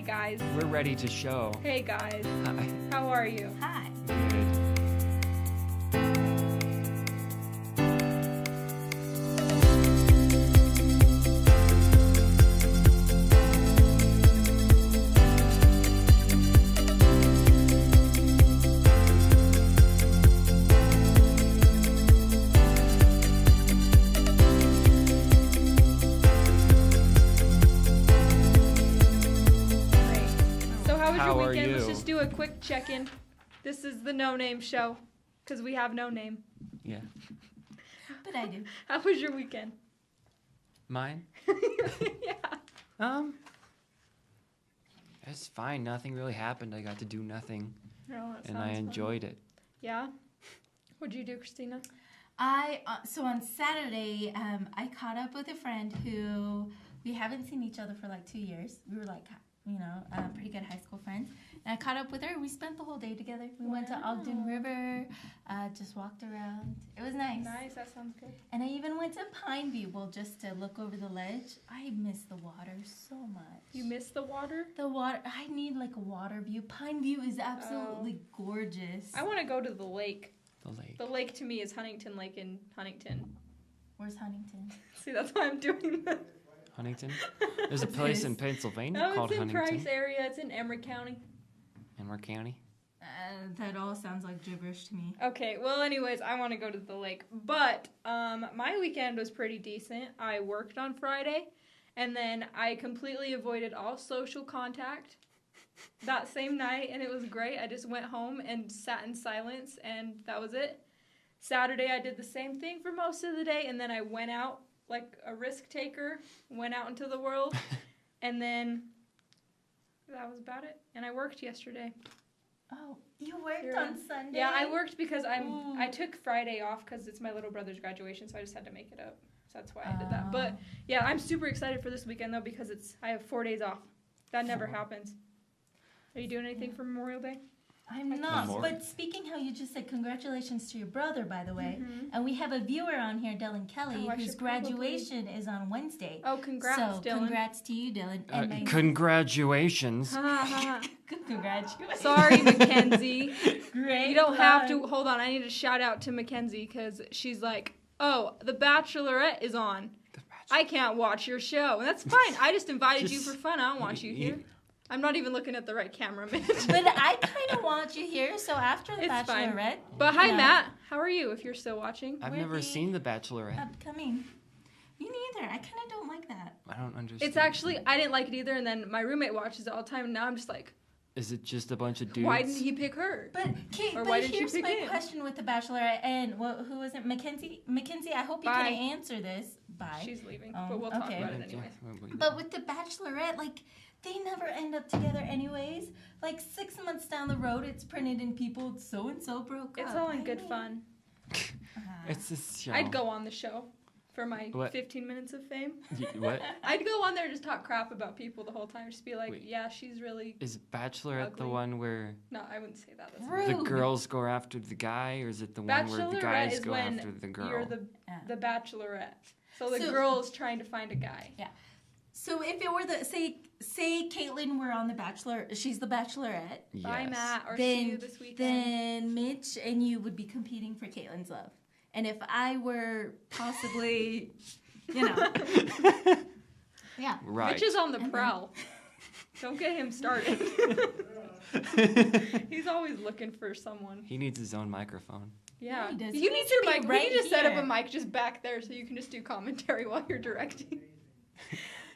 guys. We're ready to show. Hey guys. Hi. How are you? Hi. Let's just do a quick check-in. This is the No Name Show, because we have no name. Yeah. But I do. How was your weekend? Mine? Yeah. It's fine. Nothing really happened. I got to do nothing. Oh, that and I sounds enjoyed fun. it. Yeah? What'd you do, Christyna? So on Saturday, I caught up with a friend who we haven't seen each other for like 2 years. We were like, pretty good high school friends. And I caught up with her. We spent the whole day together. We went to Ogden River, just walked around. It was nice. Nice, that sounds good. And I even went to Pineview, just to look over the ledge. I miss the water so much. You miss the water? The water. I need like a water view. Pineview is absolutely gorgeous. I want to go to the lake. The lake. The lake to me is Huntington Lake in Huntington. Where's Huntington? See, that's why I'm doing that. Huntington? There's a place in Pennsylvania called Huntington. Huntington. It's in Price area. It's in Emory County. Emory County? That all sounds like gibberish to me. Okay, well, anyways, I want to go to the lake. But my weekend was pretty decent. I worked on Friday, and then I completely avoided all social contact that same night, and it was great. I just went home and sat in silence, and that was it. Saturday, I did the same thing for most of the day, and then I went out like a risk taker, went out into the world, and then that was about it. And I worked yesterday. Oh, you worked on Sunday? Yeah, I worked because I took Friday off because it's my little brother's graduation, so I just had to make it up. So that's why I did that. But yeah, I'm super excited for this weekend though because I have 4 days off. That never happens. Are you doing anything for Memorial Day? I'm not, but speaking how you just said congratulations to your brother, by the way, and we have a viewer on here, Dylan Kelly, whose graduation is on Wednesday. Oh, congrats, Dylan. Congrats to you, Dylan. And congratulations. Congratulations. Sorry, Mackenzie. Great. You don't have to. Hold on, I need to shout out to Mackenzie because she's like, oh, The Bachelorette is on. I can't watch your show. And that's fine. I just invited you for fun. I don't want you here. I'm not even looking at the right camera, Mitch. But I kind of want you here, so after the Bachelorette. Fine. But hi, Matt. How are you, if you're still watching? I've never seen The Bachelorette. Upcoming. Me neither. I kind of don't like that. I don't understand. It's actually, I didn't like it either, and then my roommate watches it all the time, and now I'm just like... Is it just a bunch of dudes? Why didn't he pick her? But here's my question with The Bachelorette, and who was it? Mackenzie? Mackenzie, I hope you can answer this. Bye. She's leaving, but we'll talk about it anyway. But with The Bachelorette, like... They never end up together anyways. Like 6 months down the road, it's printed in people, so-and-so broke up. It's all in good fun. It's this show. I'd go on the show for my 15 minutes of fame. What? I'd go on there and just talk crap about people the whole time. Just be like, yeah, she's really Is Bachelorette ugly. the one where... No, I wouldn't say that. That's rude. The girls go after the guy, or is it the one where the guys go after the girl? You're the Bachelorette. So the girl's trying to find a guy. Yeah. So if it were say Caitlyn were on The Bachelor, she's the Bachelorette. Yes. Bye, Matt. Or see you this weekend. Then Mitch and you would be competing for Caitlyn's love. And if I were possibly, yeah. Right. Mitch is on the prowl. Don't get him started. He's always looking for someone. He needs his own microphone. Yeah. He does. You need your mic. Right We need to set up here. a mic just back there so you can just do commentary while you're directing.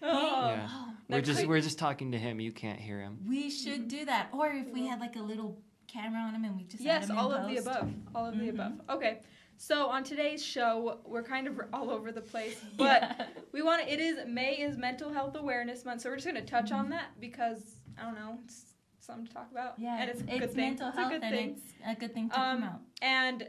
Yeah. We're just talking to him. You can't hear him. We should do that. Or if we had like a little camera on him and we just add him in all of post. the above. All of the above. Okay. So on today's show, we're kind of all over the place, but May is Mental Health Awareness Month, so we're just going to touch on that because I don't know, it's something to talk about. Yeah, and it's a good thing. Mental health and it's a good thing to promote. And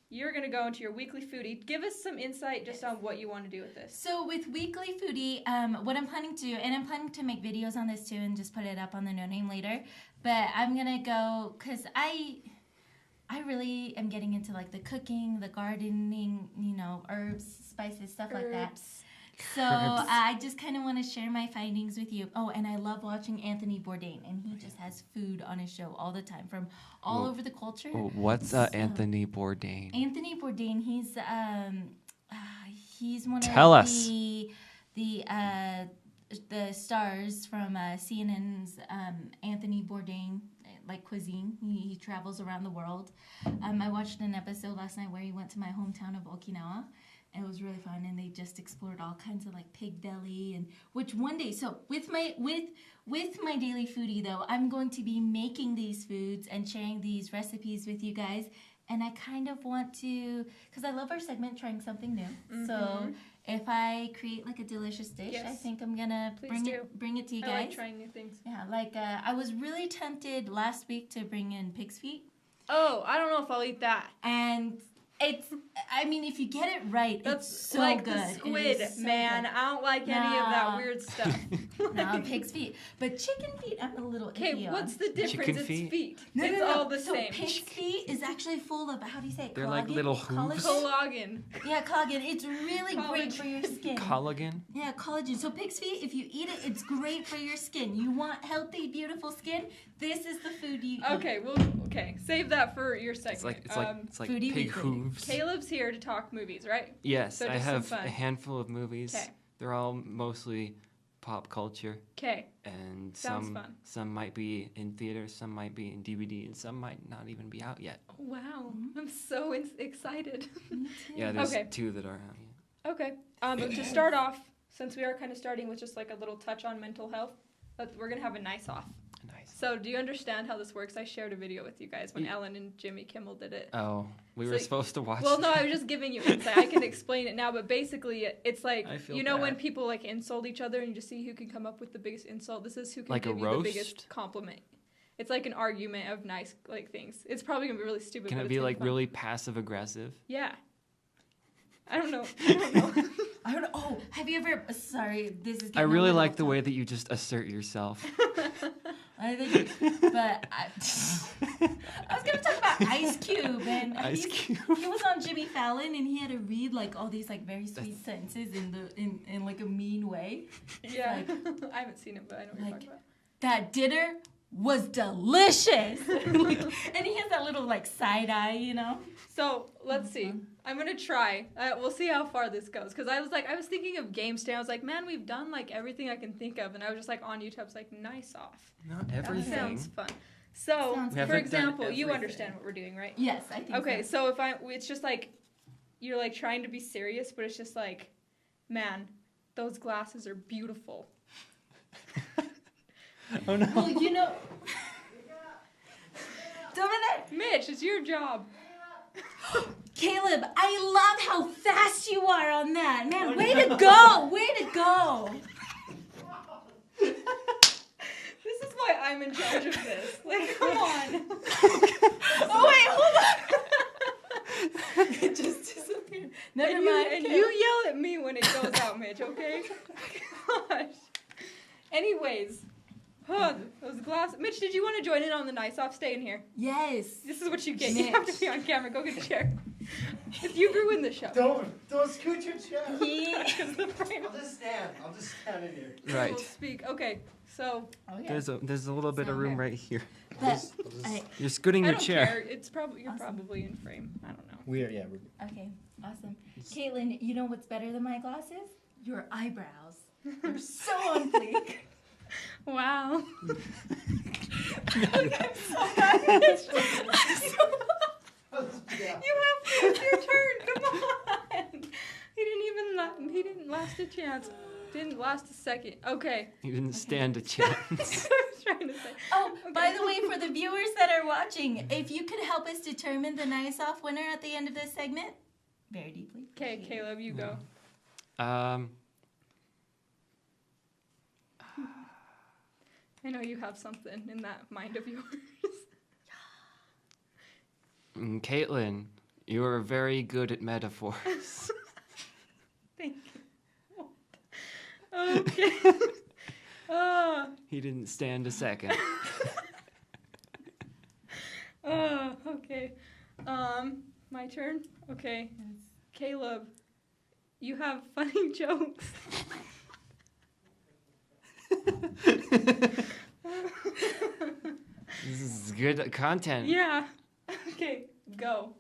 you're going to go into your weekly foodie. Give us some insight just on what you want to do with this. So with weekly foodie, what I'm planning to do, and I'm planning to make videos on this too and just put it up on the No Name later, but I'm going to go, because I really am getting into like the cooking, the gardening, herbs, spices, stuff like that. So I just kind of want to share my findings with you. Oh, and I love watching Anthony Bourdain, and he just has food on his show all the time from all over the culture. What's Anthony Bourdain? Anthony Bourdain, he's one Tell of us. the stars from CNN's Anthony Bourdain, like cuisine. He travels around the world. I watched an episode last night where he went to my hometown of Okinawa. And it was really fun, and they just explored all kinds of like pig belly, and which one day. So with my daily foodie though, I'm going to be making these foods and sharing these recipes with you guys. And I kind of want to, because I love our segment, trying something new. Mm-hmm. So if I create like a delicious dish, I think I'm gonna bring it to you guys. I like trying new things. Yeah, like I was really tempted last week to bring in pig's feet. Oh, I don't know if I'll eat that. And if you get it right, it's so like good. The squid, man. Good. I don't like any of that weird stuff. No, pig's feet. But chicken feet, I'm a little iffy on. Okay, what's the difference? Chicken it's feet? No, it's all the so same. Pig's feet is actually full of, how do you say it? They're collagen? like little hooves. Collagen. Yeah, collagen. It's really great for your skin. Collagen? Yeah, collagen. So pig's feet, if you eat it, it's great for your skin. You want healthy, beautiful skin? This is the food you eat. Okay, save that for your segment. It's like pig hooves. Caleb's here to talk movies, right? Yes, so I have a handful of movies. Okay. They're all mostly pop culture. Okay. And some might be in theaters, some might be in DVD, and some might not even be out yet. Oh, wow, I'm so excited. Yeah, there's 2 that are out yet. Okay. But to start off, since we are kind of starting with just like a little touch on mental health, we're gonna have a nice off. So do you understand how this works? I shared a video with you guys when Ellen and Jimmy Kimmel did it. Oh, we were supposed to watch. Well, no, I was just giving you insight. I can explain it now, but basically it's like, bad. When people like insult each other and you just see who can come up with the biggest insult. This is who can like give you the biggest compliment. It's like an argument of nice like things. It's probably going to be really stupid. Can it be like really passive aggressive? Yeah. I don't know. I don't know. Oh, have you ever? Sorry, this is. I really like the way that you just assert yourself. I think, but I was gonna talk about Ice Cube, and Ice Cube. He was on Jimmy Fallon, and he had to read like all these like very sweet sentences in like a mean way. Yeah, I haven't seen it, but I know what you're talking about. That dinner was delicious. And he has that little like side eye, you know. So let's see. I'm gonna try. We'll see how far this goes. Cause I was thinking of games today. I was like, man, we've done like everything I can think of, and I was just like on YouTube. I was like, nice off. Not everything. That sounds fun. So, for example, you understand what we're doing, right? Yes, I think. Okay, so it's just like you're like trying to be serious, but it's just like, man, those glasses are beautiful. Oh no. Well, you know. Dominic! Mitch, it's your job. Caleb, I love how fast you are on that. Man, way to go! Way to go! This is why I'm in charge of this. Like, come on. Oh, wait, hold on. It just disappeared. Never mind. And you yell at me when it goes out, Mitch, okay? Gosh. Anyways. Those glasses. Mitch, did you want to join in on the nice off? Stay in here. Yes. This is what you get. Mitch. You have to be on camera. Go get a chair. If you ruin the show. Don't scoot your chair. I'll just stand in here. Right. We'll speak. Okay. So. Oh, yeah. There's a little bit of room right here. But You're scooting your chair. Care. It's probably you're probably in frame. I don't know. We're okay. Awesome. Caitlyn, you know what's better than my glasses? Your eyebrows. They're so on fleek. Wow. I'm so sorry. You have to. It's your turn. Come on. He didn't last a chance. Didn't last a second. Okay. He didn't stand a chance. That's what I was trying to say. Oh, okay. By the way, for the viewers that are watching, if you could help us determine the nice off winner at the end of this segment, very deeply. Okay, Caleb, you go. I know you have something in that mind of yours. Caitlyn, you are very good at metaphors. Thank you. Okay. He didn't stand a second. Okay. My turn? Okay. Caleb, you have funny jokes. This is good content. Yeah. Okay, go.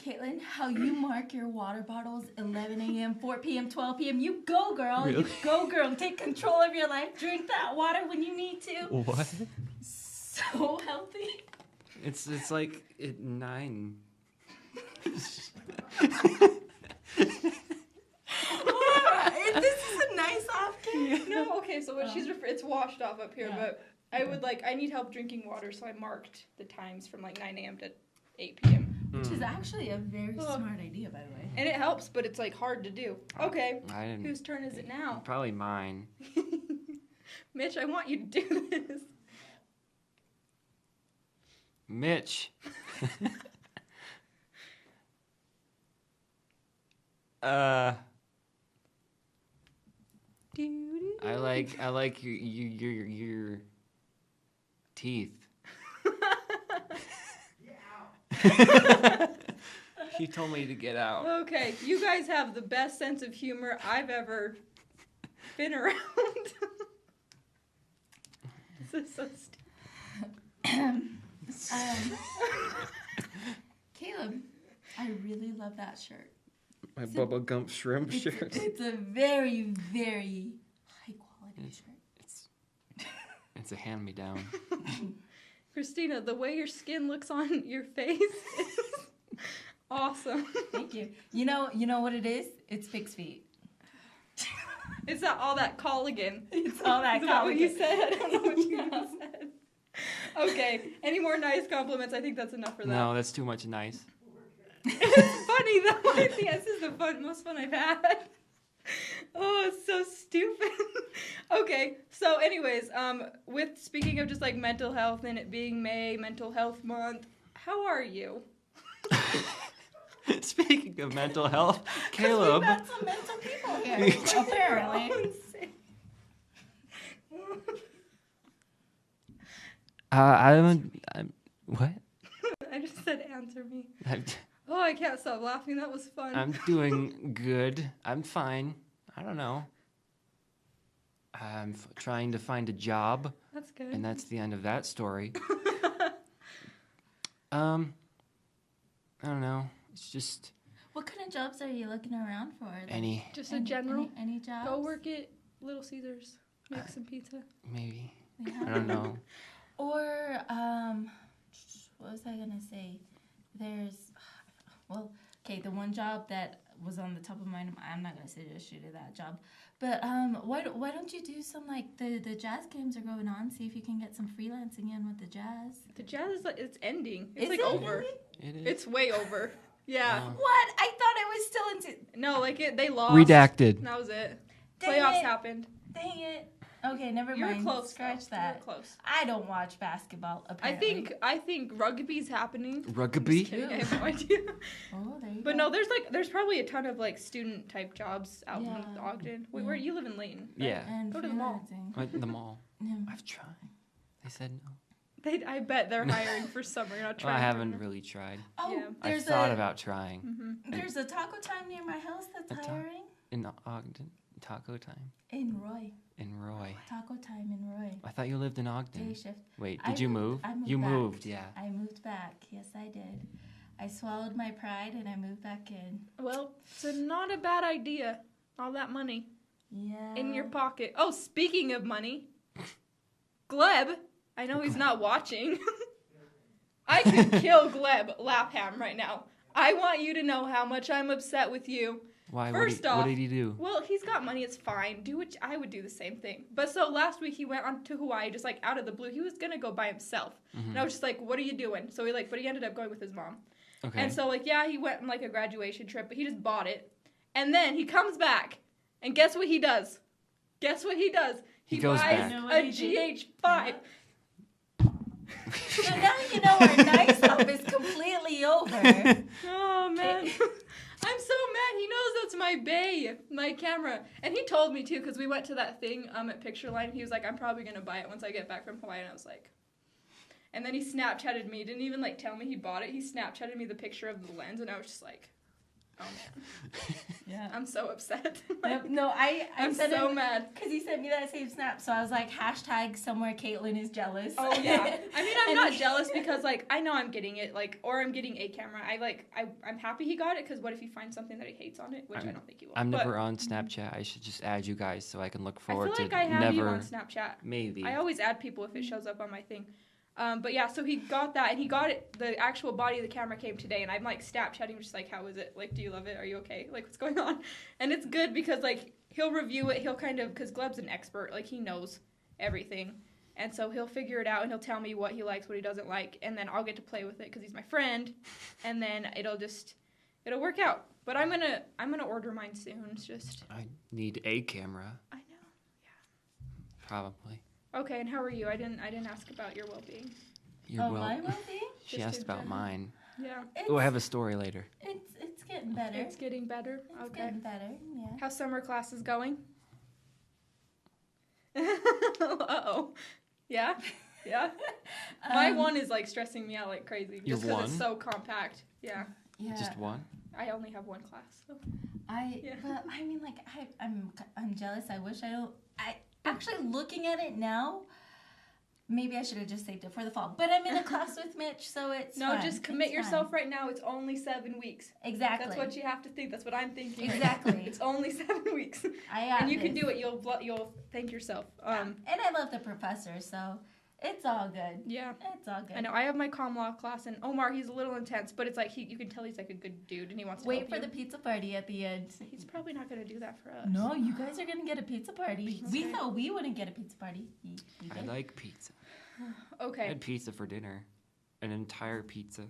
Caitlyn, how you mark your water bottles 11 a.m., 4 p.m., 12 p.m. You go, girl. Really? You go, girl. Take control of your life. Drink that water when you need to. What? So healthy. It's like at 9. This is a nice off-key. No, okay, so what it's washed off up here, but I need help drinking water, so I marked the times from like 9 a.m. to 8 p.m. Which is actually a very smart idea, by the way. And it helps, but it's like hard to do. Okay, I didn't. whose turn is it now? Probably mine. Mitch, I want you to do this. Mitch. I like your teeth. He told me to get out. Okay, you guys have the best sense of humor I've ever been around. This is so stupid. Caleb, I really love that shirt. My Bubba Gump shrimp shirt. It's a very, very high quality shirt. It's a hand-me-down. Christyna, the way your skin looks on your face is awesome. Thank you. You know what it is? It's Fix Feet. It's not all that collagen. It's all that Is that what you collagen. said? I don't know what you said. Okay, any more nice compliments? I think that's enough for that. No, that's too much nice. It's funny though. I think this is the most fun I've had. Oh, it's so stupid. Okay, so anyways, with speaking of just like mental health and it being May, Mental Health Month, how are you? Speaking of mental health, Caleb. We've got some mental people here, apparently. I'm what? I just said answer me. Oh, I can't stop laughing. That was fun. I'm doing good. I'm fine. I don't know. I'm trying to find a job. That's good. And that's the end of that story. I don't know. It's just What kind of jobs are you looking around for? any. Just a general. Any jobs? Go work at Little Caesars. Make some pizza. Maybe. Yeah. I don't know. Or what was I gonna say? The one job that was on the top of my mind. I'm not gonna suggest you do that job, but why don't you do some like the jazz games are going on? See if you can get some freelancing in with the jazz. The jazz is like it's ending. It's Is like it over. ending? It is. It's way over. Yeah. What? I thought it was still into. No, like they lost. Redacted. And that was it. Dang Playoffs it. happened. Dang it. Okay, never You were mind. close. Scratch though. that. You were close. I don't watch basketball. Apparently. I think rugby's happening. Rugby? Just kidding, I have no idea. Oh, there you But go. no, there's probably a ton of like student type jobs out Yeah. in Ogden. Wait, Yeah. where you live in Layton? Right? Yeah. And Go to the mall. freelancing. Like the mall. Yeah. I've tried. They said no. I bet they're hiring for summer. You're not Well, trying. I haven't really tried. Oh, Yeah. I there's thought about trying. Mm-hmm. There's a taco time near my house that's hiring. In Ogden. Taco time. In Roy. In Roy. Taco time in Roy. I thought you lived in Ogden. Day shift. Wait, I did you move? moved- I moved You back. moved, yeah. I moved back. Yes, I did. I swallowed my pride and I moved back in. Well, it's not a bad idea. All that money Yeah. in your pocket. Oh, speaking of money, Gleb. I know he's not watching. I could kill Gleb Lapham right now. I want you to know how much I'm upset with you. Why? First what off, did he do? Well, he's got money. It's fine. Do what I would do the same thing. But so last week he went on to Hawaii just like out of the blue. He was gonna go by himself, and I was just like, "What are you doing?" So but he ended up going with his mom. Okay. And so he went on like a graduation trip, but he just bought it, and then he comes back, and guess what he does? Guess what he does? He goes buys back. You know what a he did? GH5. So now you know our nice stuff is completely over. Oh man. I'm so mad. He knows that's my bae, my camera. And he told me too, because we went to that thing at Picture Line. He was like, I'm probably going to buy it once I get back from Hawaii. And I was like, and then he Snapchatted me. He didn't even like tell me he bought it. He Snapchatted me the picture of the lens. And I was just like, Oh man. Yeah. I'm so upset. No, I'm so mad. Because he sent me that same snap. So I was like, hashtag somewhere Caitlyn is jealous. Oh yeah. I mean, I'm not jealous because like I know I'm getting it, like, or I'm getting a camera. I'm happy he got it because what if he finds something that he hates on it, which I don't think he will. I'm never on Snapchat. I should just add you guys so I can look I forward feel to like I have never. you on Snapchat. Maybe. I always add people if it shows up on my thing. But yeah, so he got that, and he got it, the actual body of the camera came today, and I'm like Snapchatting, just like, how is it? Like, do you love it? Are you okay? Like, what's going on? And it's good because, like, he'll review it, he'll kind of, because Gleb's an expert, like, he knows everything. And so he'll figure it out, and he'll tell me what he likes, what he doesn't like, and then I'll get to play with it because he's my friend, and then it'll work out. But I'm gonna order mine soon. It's just I need a camera. I know, yeah. Probably. Okay, and how are you? I didn't ask about your well-being. My well-being? She Just asked in about general. mine. Yeah. Oh, I have a story later. It's getting better. It's getting better. It's Okay. getting better, yeah. How's summer classes going? Uh-oh. Yeah? Yeah? My one is, like, stressing me out like crazy. Your Just because it's one? so compact. Yeah. Yeah. Just one? I only have one class. So. Yeah. But I mean, like, I'm jealous. I wish actually looking at it now, maybe I should have just saved it for the fall. But I'm in a class with Mitch, so it's No, fine. just commit It's yourself fine. right now. It's only 7 weeks. Exactly. That's what you have to think. That's what I'm thinking. Exactly. Right now. It's only 7 weeks. And you can do it. You'll thank yourself. And I love the professor, so it's all good. Yeah. It's all good. I know. I have my comm law class, and Omar, he's a little intense, but it's like you can tell he's like a good dude, and he wants to Wait help for you. the pizza party at the end. He's probably not going to do that for us. No, you guys are gonna get a pizza party. We Okay. thought we wouldn't get a pizza party. You I did. like pizza. I Okay. had pizza for dinner. An entire pizza.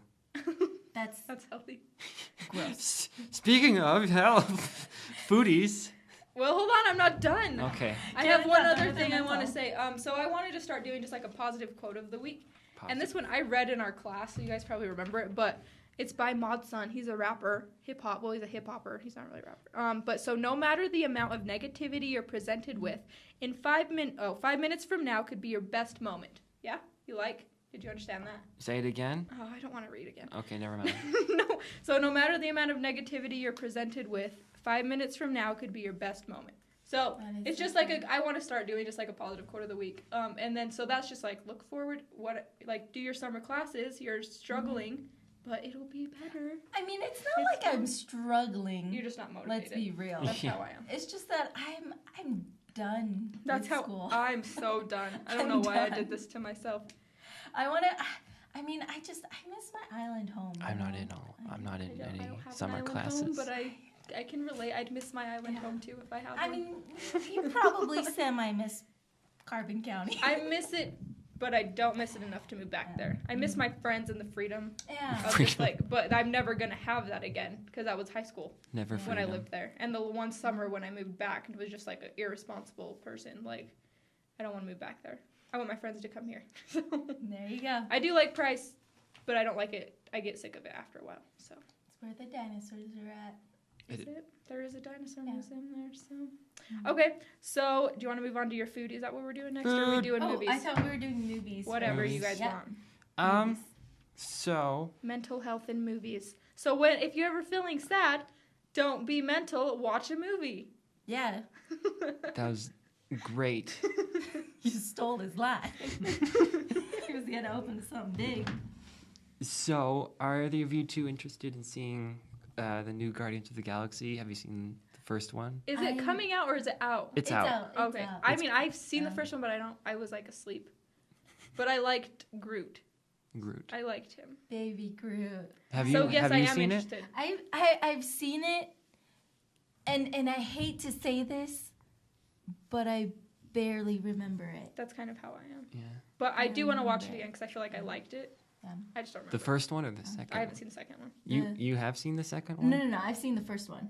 That's healthy. gross. Speaking of health, foodies. Well, hold on. I'm not done. Okay. I Yeah, have one yeah, other that thing I was want to all. say. So I wanted to start doing just like a positive quote of the week. And this one I read in our class, so you guys probably remember it, but it's by Mod Sun. He's a rapper, hip hop. Well, he's a hip hopper. He's not really a rapper. But so no matter the amount of negativity you're presented with, in 5 minutes from now could be your best moment. Yeah? You like? Did you understand that? Say it again. Oh, I don't want to read again. Okay, never mind. No. So no matter the amount of negativity you're presented with, 5 minutes from now could be your best moment. So it's just like I want to start doing just like a positive quote of the week. And then so that's just like look forward. Do your summer classes. You're struggling, but it'll be better. I mean, it's not like I'm struggling. You're just not motivated. Let's be real. That's how I am. It's just that I'm done. That's with how school. I'm so done. I don't I'm know why I done. did this to myself. I miss my island home. I'm not you in know? all. I'm not in I any don't have summer an island classes. home, but I can relate. I'd miss my island home too if I had I one. mean, you probably semi-miss Carbon County. I miss it, but I don't miss it enough to move back there. I miss my friends and the freedom. Yeah. Of just like, but I'm never gonna have that again because that was high school Never when I freedom. lived there. And the one summer when I moved back, it was just like an irresponsible person. Like, I don't want to move back there. I want my friends to come here. So There you go. I do like Price, but I don't like it. I get sick of it after a while. So It's where the dinosaurs are at. is it? There is a dinosaur Yeah. museum there. So okay. So do you want to move on to your food? Is that what we're doing next? Or are we Food. doing movies? I thought we were doing movies. Whatever you Movies. guys Yep. want. So Mental health in movies. So if you're ever feeling sad, don't be mental. Watch a movie. Yeah. that was great. You stole his line. He was gonna open something big. So, are either of you two interested in seeing the new Guardians of the Galaxy? Have you seen the first one? Is it coming out or is it out? It's out. It's Okay. out. I mean, I've seen the first one, but I was like asleep. But I liked Groot. Groot. I liked him. Baby Groot. Have you So yes, have I you am seen interested. I've seen it, and I hate to say this, but I barely remember it. That's kind of how I am. it? Yeah. But I do want to watch it remember. again because I feel like I liked it. Yeah. I just don't remember. The first one or the second? I haven't seen the second one. You have seen the second one? No. I've seen the first one.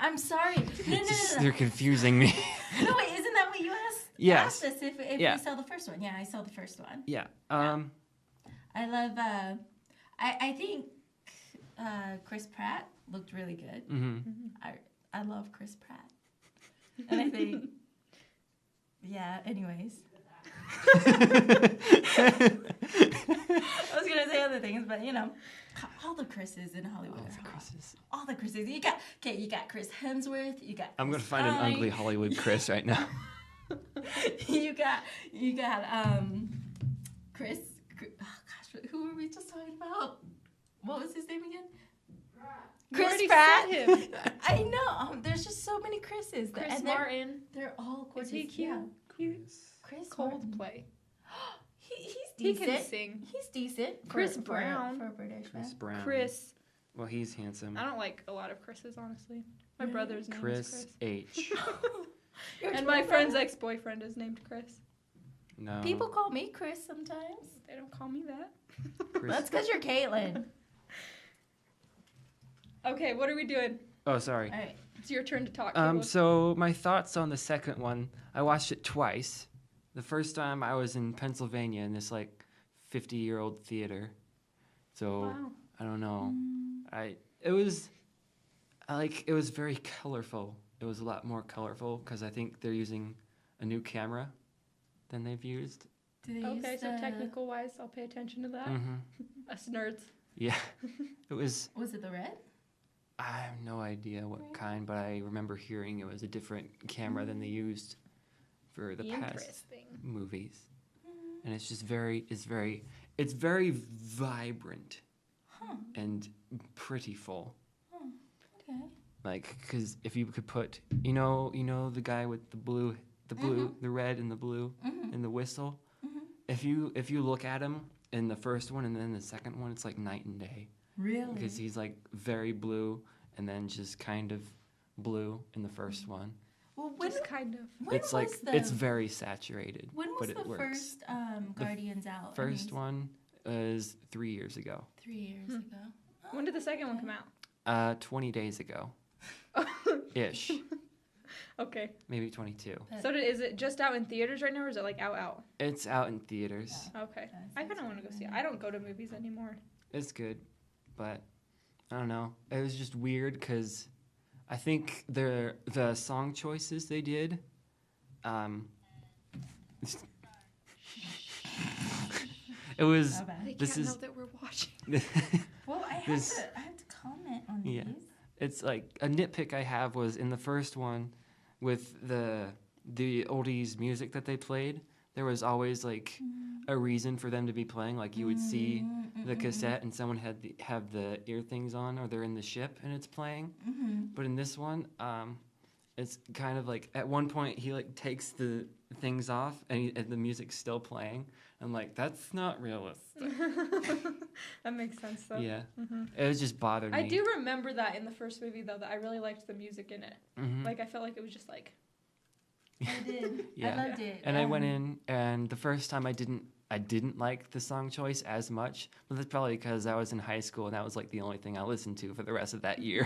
I'm sorry. No. They're confusing me. No, wait, isn't that what you asked? Yes. Asked us if Yeah. we saw the first one. Yeah, I saw the first one. Yeah. I love. I think Chris Pratt looked really good. I love Chris Pratt, and I think. Yeah. Anyways. was gonna say other things, but all the Chris's in Hollywood. All the Chris's. You got Chris Hemsworth. You got. I'm gonna find an ugly Hollywood Chris right now. you got Chris. Oh gosh, who were we just talking about? What was his name again? Chris Pratt. Him. I know. There's just so many Chris's. Chris Martin. They're all gorgeous. Is he cute? Yeah. Chris Martin. Coldplay. He's He decent. can sing. He's decent. Chris Brown. For a British man. Chris Brown. Chris. Well, he's handsome. I don't like a lot of Chris's, honestly. My Really? brother's name Chris is Chris. H. And my friend's ex-boyfriend is named Chris. No. People call me Chris sometimes. They don't call me that. Chris. That's because you're Caitlyn. Okay, what are we doing? Oh, sorry. All right. It's your turn to talk. Caleb. So my thoughts on the second one. I watched it twice. The first time I was in Pennsylvania in this 50-year-old theater. So Wow. I don't know. It was very colorful. It was a lot more colorful because I think they're using a new camera than they've used. Do they Okay, use so the- technical-wise, I'll pay attention to that. Mm-hmm. Us nerds. Yeah. It was. Was it the red? I have no idea what kind, but I remember hearing it was a different camera than they used for the past Interesting. movies. And it's just it's very vibrant Huh. and pretty full. Okay. Because if you could put, the guy with the red and the blue Mm-hmm. and the whistle. Mm-hmm. If you look at him in the first one and then the second one, it's like night and day. Really? Because he's very blue and then just kind of blue in the first one. Well, when, Just kind of. when It's was the, it's very saturated. when was but the it works. first Guardians out? First one is 3 years ago. 3 years ago. When did the second one come out? 20 days ago. Ish. Okay. Maybe 22. So is it just out in theaters right now, or is it out? It's out in theaters. Okay. I kind of want to go see it. I don't go to movies anymore. It's good, but I don't know. It was just weird because I think the song choices they did. It was. They This can't is- know that we're watching. Well, I have to comment on Yeah. these. It's a nitpick I have was in the first one with the oldies music that they played. There was always a reason for them to be playing. You would see the cassette and someone have the ear things on, or they're in the ship and it's playing. But in this one, it's kind of at one point he takes the things off and the music's still playing. I'm that's not realistic. That makes sense, though. Yeah, it was just bothered me. I do remember that in the first movie, though, that I really liked the music in it. Mhm. I felt like it was just I did. Yeah. I loved it. And I went in, and the first time I didn't like the song choice as much, but that's probably because I was in high school and that was the only thing I listened to for the rest of that year.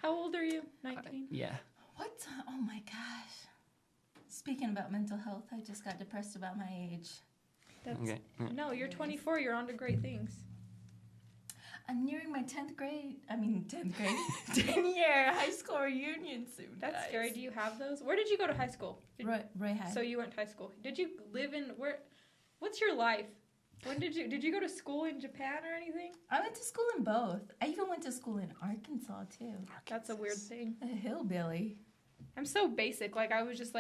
How old are you? 19? Yeah. What? Oh my gosh. Speaking about mental health, I just got depressed about my age. That's, Okay. No, you're 24. You're on to great things. I'm nearing my 10th grade. 10-year high school reunion soon. That's guys. scary. Do you have those? Where did you go to high school? Roy High. So you went to high school. Did you live in where? What's your life? When did you go to school in Japan or anything? I went to school in both. I even went to school in Arkansas too. That's a weird thing. A hillbilly. I'm so basic. I was just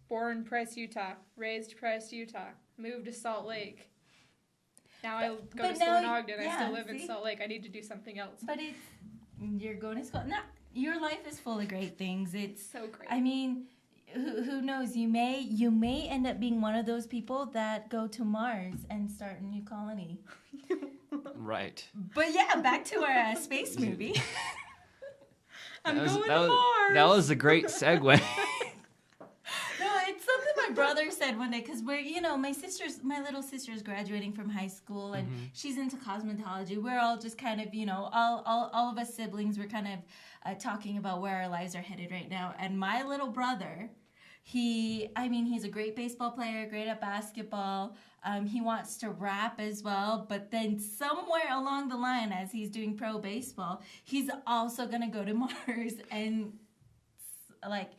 born Price, Utah, raised Price, Utah, moved to Salt Lake. Now I go but to school in now- Ogden. I yeah, still live in see? Salt Lake. I need to do something else. But you're going to school. No, your life is full of great things. It's So great. I mean, who knows? You may end up being one of those people that go to Mars and start a new colony. Right. But yeah, back to our space movie. I'm That was- going that to was- Mars. That was a great segue. No, it's something my brother said one day because my little sister's graduating from high school and she's into cosmetology. We're all just kind of, all of us siblings, we're kind of talking about where our lives are headed right now. And my little brother, he's a great baseball player, great at basketball. He wants to rap as well, but then somewhere along the line, as he's doing pro baseball, he's also gonna go to Mars and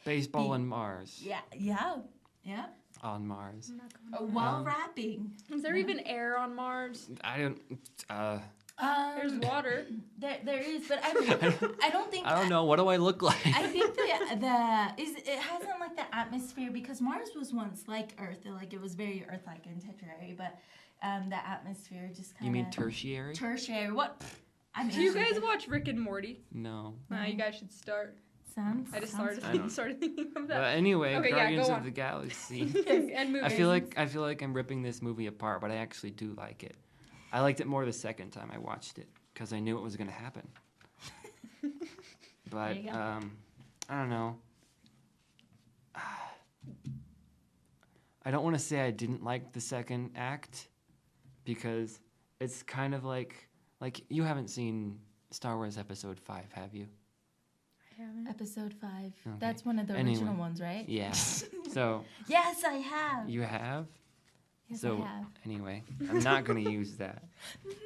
Baseball and Mars. yeah. on Mars. I'm not going. While rapping. Is there even air on Mars? I don't. There's water. There is, but I don't think. I don't know. What do I look like? I think it hasn't like the atmosphere, because Mars was once like Earth, like it was very Earth-like and tertiary, but the atmosphere just kind of. You mean tertiary? Tertiary. What? I mean, Do you guys watch Rick and Morty? No. Nah, you guys should start. Sounds. I just sounds started thinking of that. But anyway, Okay, yeah, Guardians go of on. the Galaxy. And movies. I feel like I'm ripping this movie apart, but I actually do like it. I liked it more the second time I watched it because I knew it was going to happen. But There you go. I don't know. I don't want to say I didn't like the second act because it's kind of like you haven't seen Star Wars Episode 5, have you? I haven't. Episode 5. Okay. That's one of the Anyway. original ones, right? Yeah. So Yes, I have. you have? Yes, So I have. anyway, I'm not going to use that.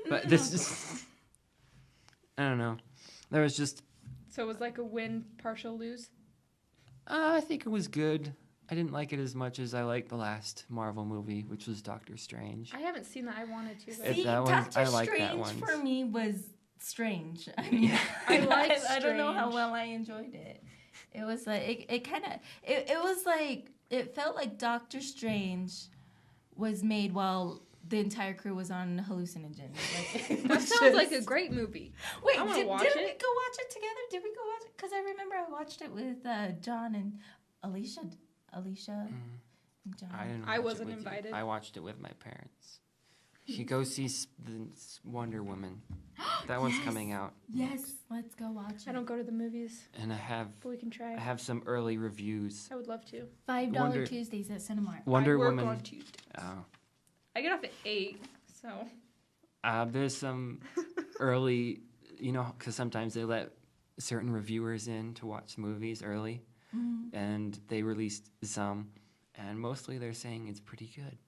But this is I don't know. There was just So it was like a win, partial lose. I think it was good. I didn't like it as much as I liked the last Marvel movie, which was Doctor Strange. I haven't seen that. I wanted to. But It- See, that one- Doctor I like that Strange one. for me was strange. I mean, I like I don't know how Strange. well I enjoyed it. It was like it kind of it was like it felt like Doctor Strange was made while the entire crew was on hallucinogens. Like, it that was sounds like a just- great movie. Wait, I wanna didn't watch we it. go watch it together? Did we go watch it? Because I remember I watched it with John and Alicia, and John. I didn't. I watch it wasn't with you. invited. I watched it with my parents. You go see Wonder Woman. That one's Yes. coming out, Yes, let's go watch it. I don't go to the movies, and I but we can try. have some early reviews. I would love to. $5 Wonder- Tuesdays at Cinemark. Wonder I work Woman. on Tuesdays. Oh. I get off at 8, so There's some early, because sometimes they let certain reviewers in to watch movies early, and they released some, and mostly they're saying it's pretty good.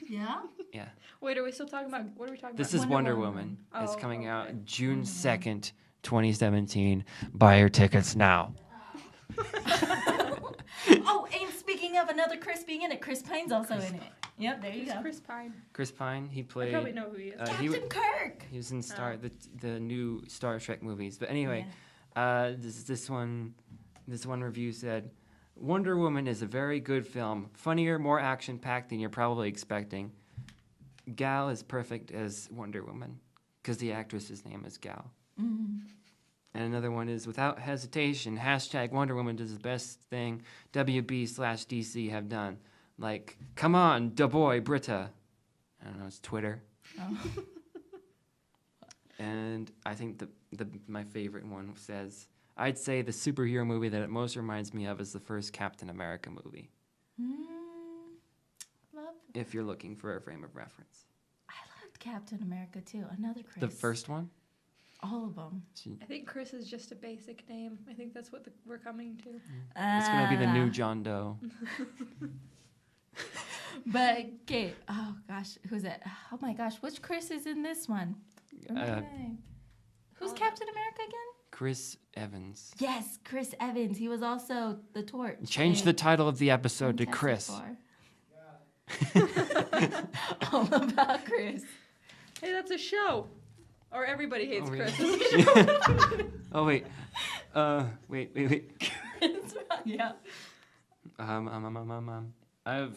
Yeah? Yeah. wait. Are we still talking about? What are we talking This about? is Wonder Wonder Woman. Woman. It's Oh, coming okay. out June 2nd, 2017. Buy your tickets now. Oh, and speaking of another Chris being in it, Chris Pine's also in it. Yep, there you Who's go. Chris Pine. Chris Pine, he I played. probably know who he is. Captain Kirk! He was in Oh. the new Star Trek movies. But anyway, this one review said, Wonder Woman is a very good film. Funnier, more action-packed than you're probably expecting. Gal is perfect as Wonder Woman because the actress's name is Gal. And another one is, without hesitation, # Wonder Woman does the best thing WB/DC have done. Like, come on, da boy, Britta. I don't know, it's Twitter. Oh. And I think my favorite one says, I'd say the superhero movie that it most reminds me of is the first Captain America movie, Love. if you're looking for a frame of reference. I loved Captain America too. Another Chris. The first one? All of them. I think Chris is just a basic name. I think that's what we're coming to. It's going to be the new John Doe. But, okay. Oh, gosh. Who's it? Oh, my gosh. Which Chris is in this one? Remember the name. Who's Captain America again? Chris Evans. Yes, Chris Evans. He was also the Torch. Change the title of the episode to Fantastic Chris. Four. All about Chris. Hey, that's a show. Or everybody hates Oh, Chris. really? Oh, wait. Wait. Yeah. I have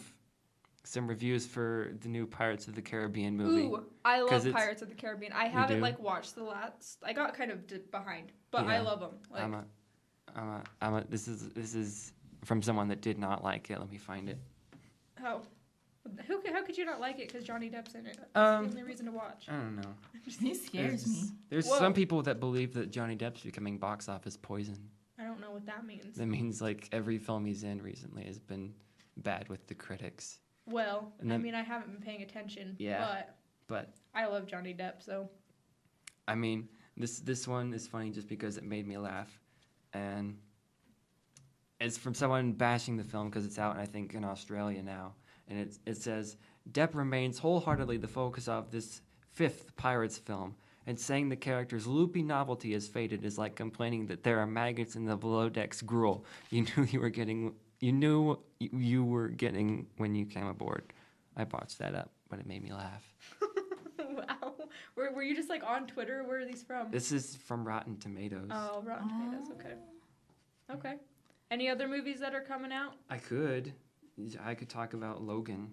some reviews for the new Pirates of the Caribbean movie. Ooh, I 'Cause love it's- Pirates of the Caribbean. I haven't do? watched the last. I got kind of behind, but I Yeah. love them. Like, This is from someone that did not like it. Let me find it. how could you not like it? Because Johnny Depp's in it. That's the only reason to watch. I don't know. He scares me. There's Whoa. some people that believe that Johnny Depp's becoming box office poison. I don't know what that means. That means like every film he's in recently has been bad with the critics. Well, And then- I haven't been paying attention. Yeah. But But I love Johnny Depp, so I mean, this one is funny just because it made me laugh, and it's from someone bashing the film because it's out, I think, in Australia now, and it says Depp remains wholeheartedly the focus of this 5th Pirates film, and saying the character's loopy novelty has faded is like complaining that there are maggots in the below decks gruel. You knew you were getting You knew you were getting when you came aboard. I botched that up, but it made me laugh. Wow. Were you just like on Twitter? Where are these from? This is from Rotten Tomatoes. Oh, Rotten Tomatoes. Okay. Okay. Any other movies that are coming out? I could talk about Logan.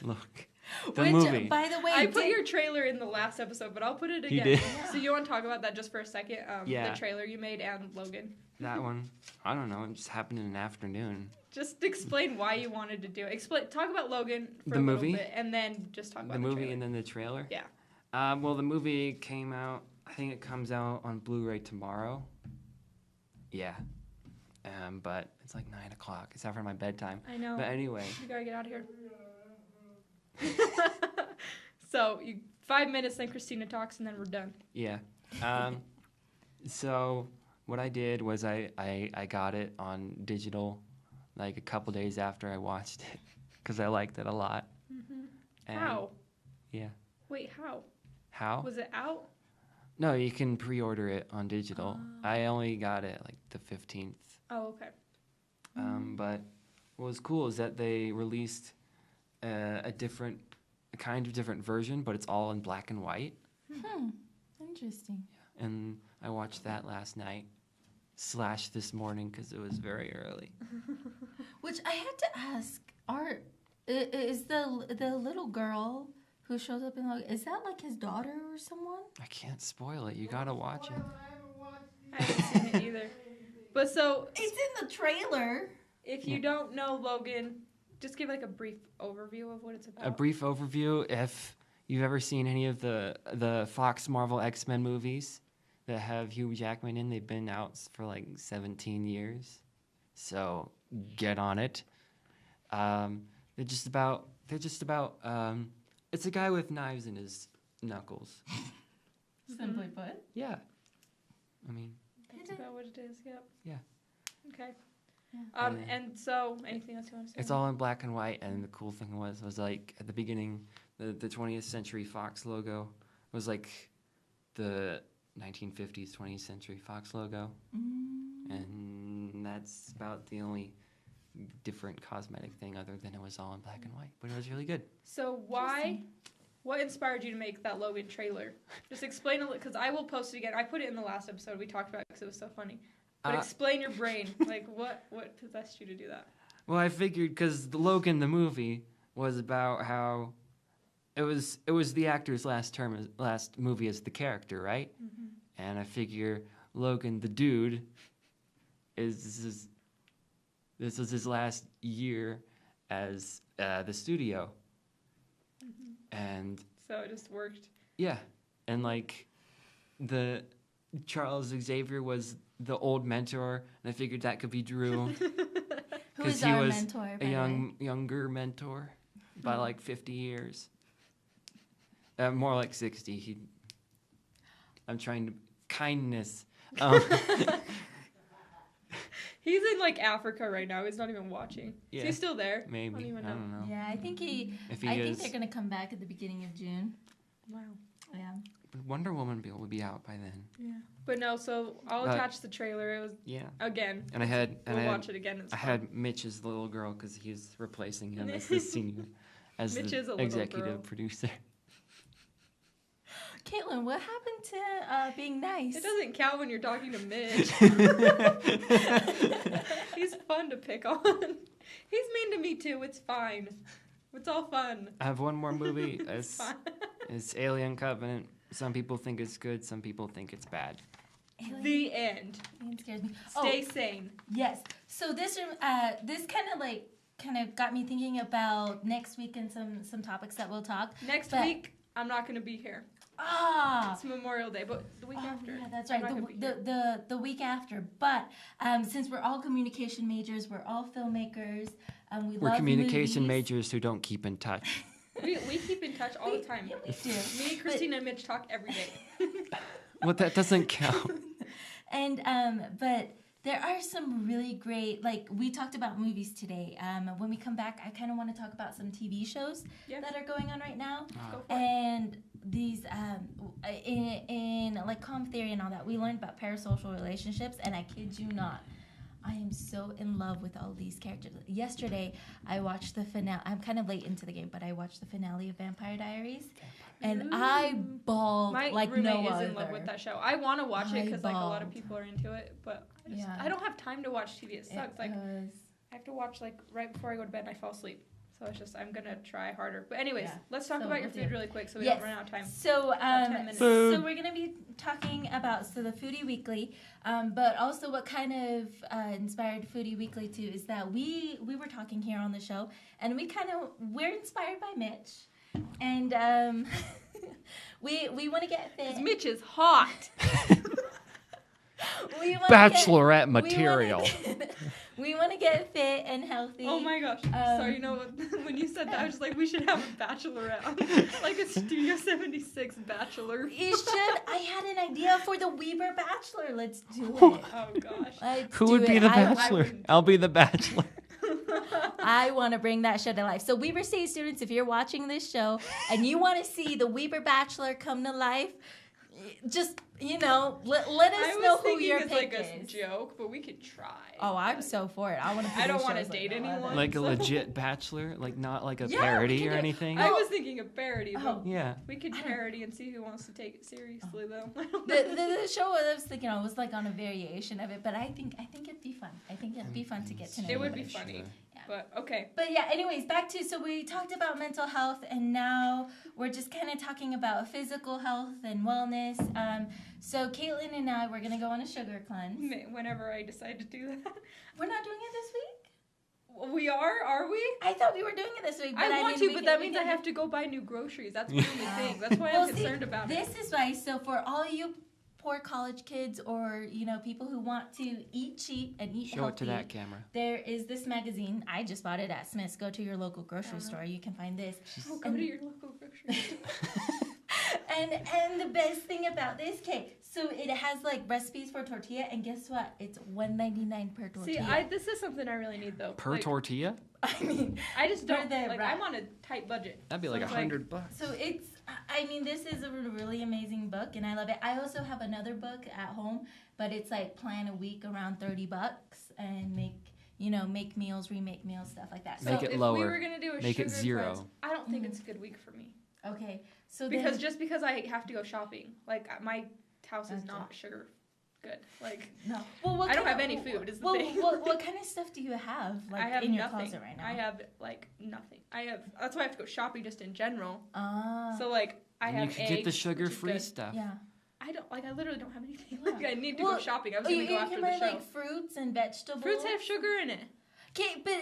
Look, the Which, movie. by the way, I put your trailer in the last episode, but I'll put it You again. did? So you want to talk about that just for a second? Yeah. The trailer you made and Logan. That one, I don't know. It just happened in an afternoon. Just explain why you wanted to do it. Talk about Logan for The a movie? little bit, and then just talk about The movie trailer. and then the trailer. Yeah. Well, the movie came out. I think it comes out on Blu-ray tomorrow. Yeah. But it's like 9 o'clock. It's after my bedtime. I know. But anyway. You gotta get out of here. So 5 minutes, then Christyna talks, and then we're done. Yeah. So what I did was I got it on digital like a couple days after I watched it because I liked it a lot. And How? Yeah. Wait, how? How? Was it out? No, you can pre-order it on digital. I only got it like the 15th. Oh, okay. But what was cool is that they released a kind of different version, but it's all in black and white. Interesting. And I watched that last night / this morning because it was very early. Which I had to ask, is the little girl who shows up in is that like his daughter or someone? I can't spoil it. You gotta watch it. I haven't seen it either. But so, It's in the trailer. if you don't know Logan, just give like a brief overview of what it's about. A brief overview. If you've ever seen any of the Fox Marvel X-Men movies that have Hugh Jackman in, they've been out for like 17 years. So get on it. They're just about. It's a guy with knives in his knuckles. Simply put. Yeah. I mean. That's about what it is, yep. Yeah. Okay. Yeah. And so, anything else you want to say? It's all in black and white, and the cool thing was like at the beginning, the 20th Century Fox logo was like the 1950s 20th Century Fox logo, and that's about the only different cosmetic thing other than it was all in black and white, but it was really good. So what inspired you to make that Logan trailer? Just explain a little, because I will post it again. I put it in the last episode. We talked about it because it was so funny. But explain your brain. Like, what possessed you to do that? Well, I figured because Logan, the movie, was about how it was the actor's last movie as the character, right? And I figure Logan, the dude, this was his last year as the studio. And So it just worked. yeah, and like the Charles Xavier was the old mentor, and I figured that could be Drew Who's he our was mentor? a younger mentor by like 50 years. More like 60. I'm trying to kindness. He's in like Africa right now. He's not even watching. Yeah. Is he still there? Maybe. I don't even I know. don't know. Yeah, I think If he I is, think they're gonna come back at the beginning of June. Wow. Yeah. Wonder Woman will be out by then. Yeah. But no, so I'll attach the trailer. It was Yeah. again. And We'll watch it again. It's I fun. had Mitch as the little girl because he's replacing him as the senior, as Mitch is a the little executive girl. producer. Caitlyn, what happened to being nice? It doesn't count when you're talking to Mitch. He's fun to pick on. He's mean to me too. It's fine. It's all fun. I have one more movie. It's fun. It's Alien Covenant. Some people think it's good. Some people think it's bad. The end. Alien scares me. Stay sane. Yes. So this kind of got me thinking about next week and some topics that we'll talk. Next But- week, I'm not going to be here. Ah. It's Memorial Day, but the week after. Yeah, that's I'm right. not gonna be here. The week after. But since we're all communication majors, we're all filmmakers. We're love communication movies. majors who don't keep in touch. We keep in touch all the time. Yeah, we do. Me, Christyna, and Mitch talk every day. Well, that doesn't count. And but there are some really great, like we talked about movies today. When we come back, I kind of want to talk about some TV shows Yes. that are going on right now. Go for it. And these in like comp theory and all that, we learned about parasocial relationships, and I kid you not, I am so in love with all these characters. Yesterday, I watched the finale. I'm kind of late into the game, but I watched the finale of Vampire Diaries, and I bawled My like roommate no is other. in love with that show. I want to watch it because like a lot of bawled. people are into it, but I don't have time to watch TV. It sucks. Like I have to watch like right before I go to bed and I fall asleep. So it's just I'm gonna try harder. But anyways, let's talk about your food really quick so we don't run out of time. So 10 minutes. so we're gonna be talking about the Foodie Weekly, but also what kind of inspired Foodie Weekly too is that we were talking here on the show, and we're inspired by Mitch, and we want to get fit. 'Cause Mitch is hot. Bachelorette material. We want to get fit and healthy. Oh my gosh. Sorry, you know what? When you said that, I was just like, we should have a bachelorette on. Like a Studio 76 bachelor. You should. I had an idea for the Weber Bachelor. Let's do it. Oh gosh. Who would be the bachelor? I'll be the bachelor. I want to bring that show to life. So Weber State students, if you're watching this show and you want to see the Weber Bachelor come to life, just, let us know who your pick like is. a joke, but we could try. Oh, I'm so for it. I don't want to date anyone. Like a legit bachelor? Like not like a Yeah, parody or anything? I was thinking of parody, but Yeah. we could parody and see who wants to take it seriously, though. The show I was thinking of was like on a variation of it, but I think it'd be fun. I think it'd be fun to get to know. It would be everybody. funny. Yeah. But okay. But yeah, anyways, back to, so we talked about mental health, and now we're just kind of talking about physical health and wellness. So Caitlyn and I, we're going to go on a sugar cleanse. Whenever I decide to do that. We're not doing it this week? We are we? I thought we were doing it this week. But I want didn't to, but that means I have to go buy new groceries. That's the only thing. That's why I'm concerned about it. This is why, so for all you poor college kids or, people who want to eat cheap and eat healthy. Show it to that camera. There is this magazine. I just bought it at Smith's. Go to your local grocery store. You can find this. Oh, go to your local grocery store. And the best thing about this cake, so it has like recipes for tortilla, and guess what? It's $1.99 per tortilla. See, this is something I really need though. Per tortilla? I mean, I just don't right. I'm on a tight budget. That'd be like $100. So this is a really amazing book, and I love it. I also have another book at home, but it's like plan a week around $30 and make meals, remake meals, stuff like that. Make So it lower. If we were gonna do a Make it sugar 0. cleanse, I don't think it's a good week for me. okay, so Because I have to go shopping. Like my house is not sugar good. Like no. Well, I don't have any food. Is the thing. What kind of stuff do you have like I have in your nothing. closet right now? I have like nothing. That's why I have to go shopping just in general. Ah. So like I have You could eggs, get the which is sugar-free good. stuff. Yeah. I literally don't have anything. Yeah. Like I need to go shopping. I was gonna go you after can the buy show. like fruits and vegetables. Fruits have sugar in it. Okay, but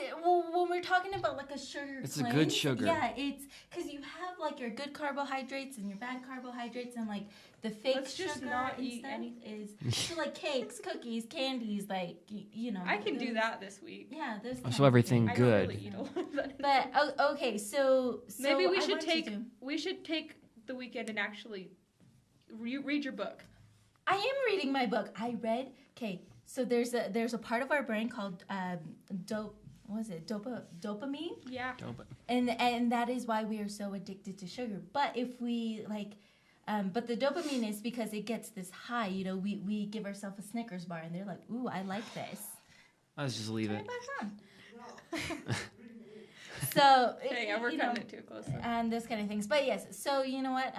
when we're talking about like a sugar It's a cleanse, good sugar. Yeah, it's because you have like your good carbohydrates and your bad carbohydrates, and like the fake Let's sugar just not and eat stuff anything. is so like cakes, cookies, candies, like I can do that this week. Yeah, those. So everything I good. don't really eat a lot of that. But okay, so Maybe we I should want you to- we should take the weekend and actually read your book. I am reading my book. I read. Okay, so there's a part of our brain called dopamine. Yeah. And that is why we are so addicted to sugar. But if we but the dopamine is because it gets this high. We give ourselves a Snickers bar, and they're like, "Ooh, I like this." Let's just leave Turn it. it back on. So We're cutting it too close. and those kind of things. But yes, so you know what?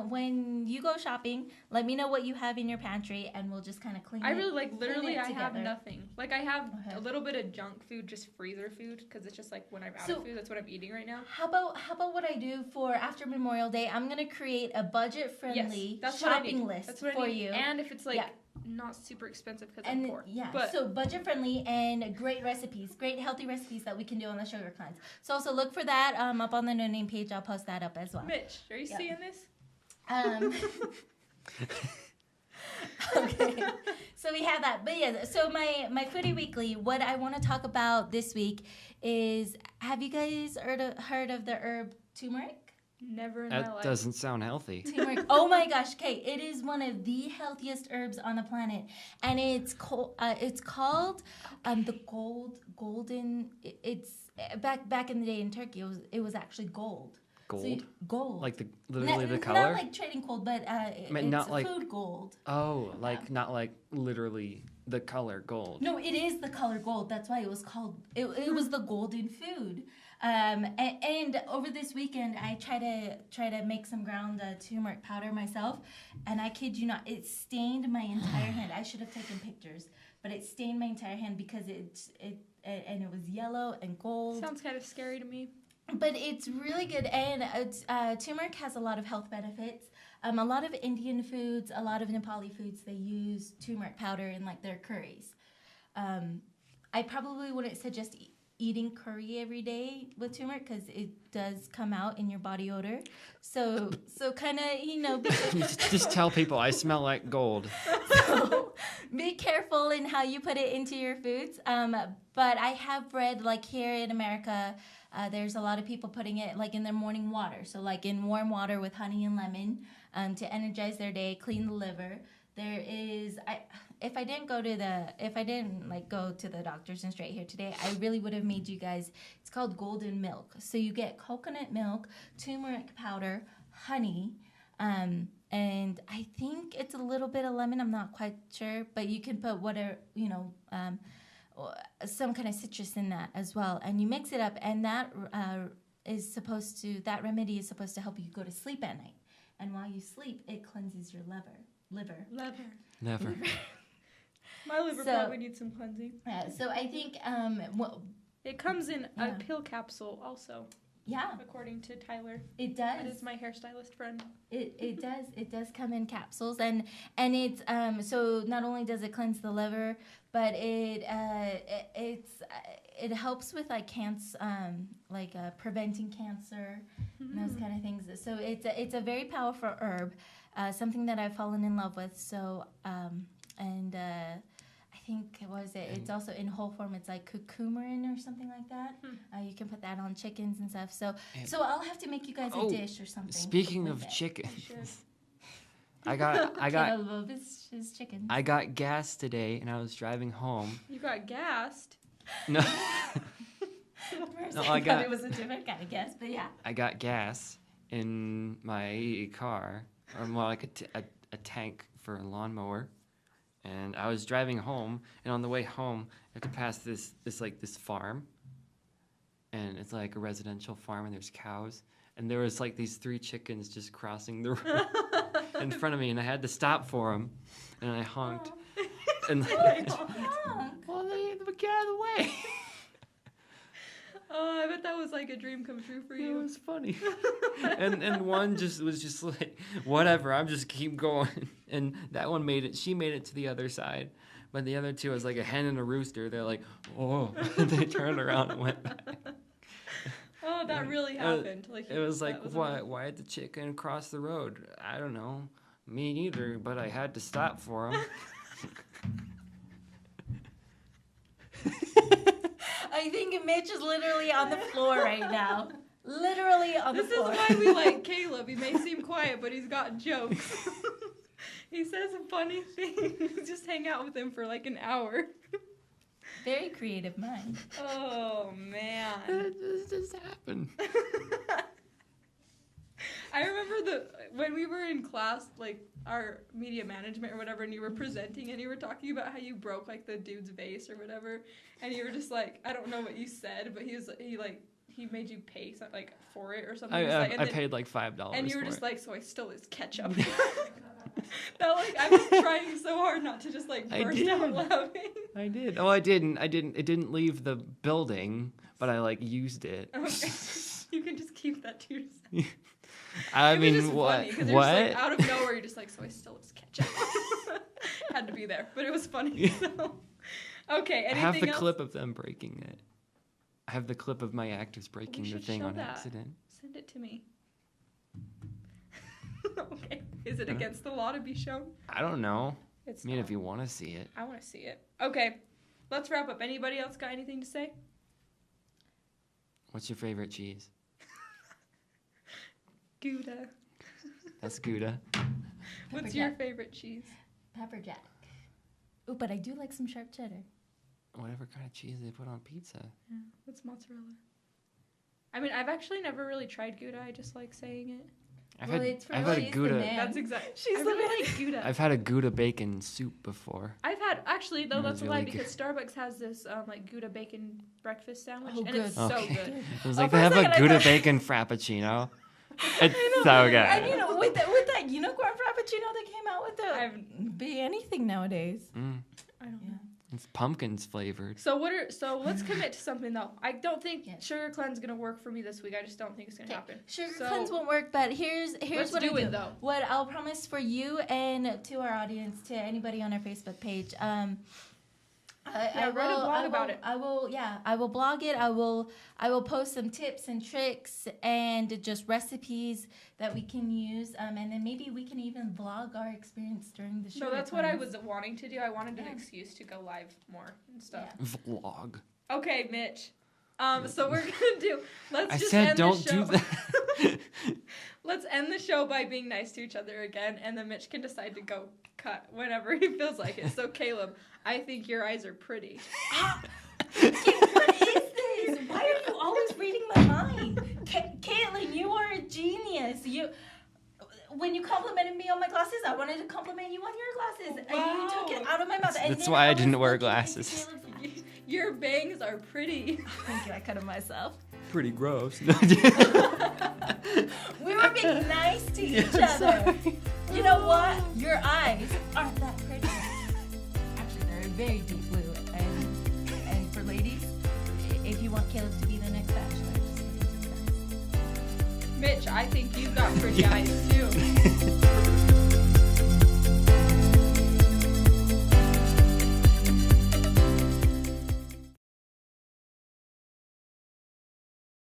When you go shopping, let me know what you have in your pantry, and we'll just kind of clean. I really literally it I have together. nothing. Like I have Okay. a little bit of junk food, just freezer food, because it's just like when I'm out of food, that's what I'm eating right now. How about what I do for after Memorial Day? I'm gonna create a budget-friendly That's what I shopping need. list That's what for I need. you. And if it's like Yeah. not super expensive because I'm And poor. yeah, But so budget-friendly and great recipes, great healthy recipes that we can do on the sugar cleanse. So also look for that up on the No Name page. I'll post that up as well. Mitch, are you Yep. seeing this? Okay, so we have that. But yeah, so my Foodie Weekly, what I want to talk about this week is, have you guys heard of the herb turmeric? Never in my That life. doesn't sound healthy. Turmeric. Oh my gosh, okay, it is one of the healthiest herbs on the planet, and it's called the golden. It's back in the day in Turkey. It was actually gold. Gold? So gold. Like literally the color? Not like trading gold, but it's not like- food gold. Oh, like not like literally the color gold. No, it is the color gold. That's why it was called. It was the golden food. And over this weekend, I try to make some ground turmeric powder myself, and I kid you not, it stained my entire hand. I should have taken pictures, but it stained my entire hand because it was yellow and gold. Sounds kind of scary to me. But it's really good, and turmeric has a lot of health benefits. A lot of Indian foods, a lot of Nepali foods, they use turmeric powder in like their curries. I probably wouldn't suggest eating curry every day with turmeric because it does come out in your body odor. So kind of, Just tell people I smell like gold. So be careful in how you put it into your foods. But I have read, like here in America, there's a lot of people putting it like in their morning water. So like in warm water with honey and lemon to energize their day, clean the liver. There is, if I didn't go to the doctors and straight here today, I really would have made you guys. It's called golden milk. So you get coconut milk, turmeric powder, honey, and I think it's a little bit of lemon. I'm not quite sure, but you can put whatever some kind of citrus in that as well, and you mix it up, and that remedy is supposed to help you go to sleep at night, and while you sleep, it cleanses your liver. Never. My liver probably needs some cleansing. So I think it comes in a pill capsule also. Yeah, according to Tyler. It does. That is my hairstylist friend. It does. It does come in capsules, and it's so not only does it cleanse the liver, but it helps with like cancer, preventing cancer and those kind of things. So it's a very powerful herb, something that I've fallen in love with. So I think, it's also in whole form. It's like curcumin or something like that. You can put that on chickens and stuff. So I'll have to make you guys a dish or something. Speaking of chickens, I love his chickens. I got gas today, and I was driving home. You got gassed? No. I thought it was a different kind of gas, but yeah. I got gas in my car, or more like a tank for a lawnmower. And I was driving home, and on the way home, I had to pass this farm, and it's like a residential farm, and there's cows, and there was like these 3 chickens just crossing the road in front of me, and I had to stop for them, and I honked, and well, they get out of the way. Oh, I bet that was like a dream come true for you. It was funny. and one was just like, whatever, I'm just keep going. And that one she made it to the other side. But the other 2 was like a hen and a rooster. They're like, oh. They turned around and went back. Oh, that really happened. It was like, why did the chicken cross the road? I don't know. Me neither, but I had to stop for him. I think Mitch is literally on the floor right now. Literally on the floor. This is why we like Caleb. He may seem quiet, but he's got jokes. He says funny things. Just hang out with him for like an hour. Very creative mind. Oh, man. This just happened. I remember when we were in class, like our media management or whatever, and you were presenting and you were talking about how you broke like the dude's vase or whatever, and you were just like, I don't know what you said, but he made you pay like for it or something. I paid like $5. And you were just like, so I stole his ketchup. That like I was trying so hard not to just like burst out laughing. I did. Oh, I didn't. It didn't leave the building, but I like used it. Okay. You can just keep that to yourself. I it mean, was just what? Funny, what? Just, like, out of nowhere, you're just like, so I stole his ketchup. Had to be there, but it was funny. So. Okay, anything I have the else? clip of them breaking it. I have the clip of my actors breaking the thing on accident. Send it to me. Okay. Is it against the law to be shown? I don't know. It's I mean, not. if you want to see it. I want to see it. Okay. Let's wrap up. Anybody else got anything to say? What's your favorite cheese? Gouda. That's Gouda. What's your favorite cheese? Pepper jack. Oh, but I do like some sharp cheddar. Whatever kind of cheese they put on pizza. Yeah. What's mozzarella? I mean, I've actually never really tried Gouda. I just like saying it. I've Well, had it's for I've had a Louise the Gouda. man. That's exactly. She's I the really like Gouda. I've had a Gouda bacon soup before. I've had actually though That that's was a lie really because Starbucks has this like Gouda bacon breakfast sandwich Oh, and good. it's so Okay. good. It was Oh, like for they a have second a I Gouda thought- bacon frappuccino. It's I know. so good. And you know, with that unicorn frappuccino that came out with I've- be anything nowadays. I don't know. It's pumpkins flavored. So let's commit to something though. I don't think Yes. Sugar Cleanse gonna work for me this week. I just don't think it's gonna happen. Sugar So, cleanse won't work, but here's let's what do I it do. though. What I'll promise for you and to our audience, to anybody on our Facebook page. I write a blog about it. I will blog it. I will post some tips and tricks and just recipes that we can use. And then maybe we can even vlog our experience during the show. So that's what I was wanting to do. I wanted an Yeah. excuse to go live more and stuff. Vlog. Okay, Mitch. So we're gonna do. Let's I just said end don't the show. do that. Let's end the show by being nice to each other again, and then Mitch can decide to go cut whenever he feels like it. So Caleb, I think your eyes are pretty. What is this? Why are you always reading my mind? Caitlyn, you are a genius. When you complimented me on my glasses, I wanted to compliment you on your glasses. And you took it out of my mouth. And That's then why I was didn't wear looking into glasses. Caleb's- Your bangs are pretty. Thank you. I cut them myself. Pretty gross. We were being nice to each other. You know what? Your eyes aren't that pretty. Actually, they're very deep blue. And for ladies, if you want Caleb to be the next bachelor, just look into that. Mitch, I think you've got pretty eyes too.